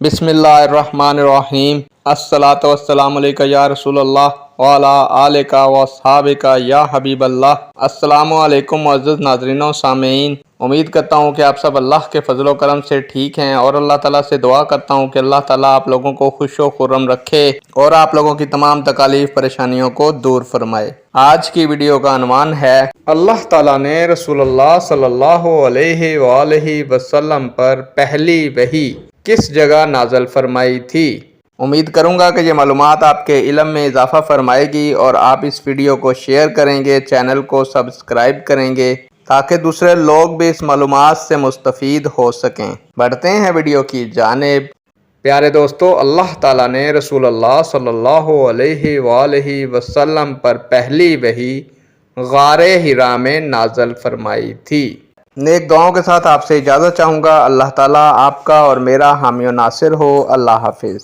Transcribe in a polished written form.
बिस्मिल्लाहिर्रहमानिर्रहीम। अस्सलातु वस्सलामु अलैका या रसूल अल्लाह व अला आलिका व अस्हाबिका या हबीब अल्लाह। अस्सलामु अलैकुम मुअज़्ज़िज़ नाज़रीन व सामीईन। उम्मीद करता हूँ कि आप सब अल्लाह के फजल करम से ठीक हैं और अल्लाह ताला से दुआ करता हूँ कि अल्लाह ताला आप लोगों को खुश व खुर्रम रखे और आप लोगों की तमाम तकालीफ परेशानियों को दूर फरमाए। आज की वीडियो का अनवान है, अल्लाह ताला ने रसूलुल्लाह सल्लल्लाहु अलैहि वसल्लम पर पहली वही किस जगह नाज़िल फरमाई थी। उम्मीद करूंगा कि ये मालूमात आपके इल्म में इजाफ़ा फरमाएगी और आप इस वीडियो को शेयर करेंगे, चैनल को सब्सक्राइब करेंगे ताकि दूसरे लोग भी इस मालूमात से मुस्तफ़ीद हो सकें। बढ़ते हैं वीडियो की जानिब। प्यारे दोस्तों, अल्लाह ताला ने रसूलुल्लाह सल्लल्लाहु अलैहि वसल्लम पर पहली वही गारे हिरा में नाज़िल फरमाई थी। नेक दुआओं के साथ आपसे इजाज़त चाहूँगा। अल्लाह ताला आपका और मेरा हामी और नासिर हो। अल्लाह हाफिज़।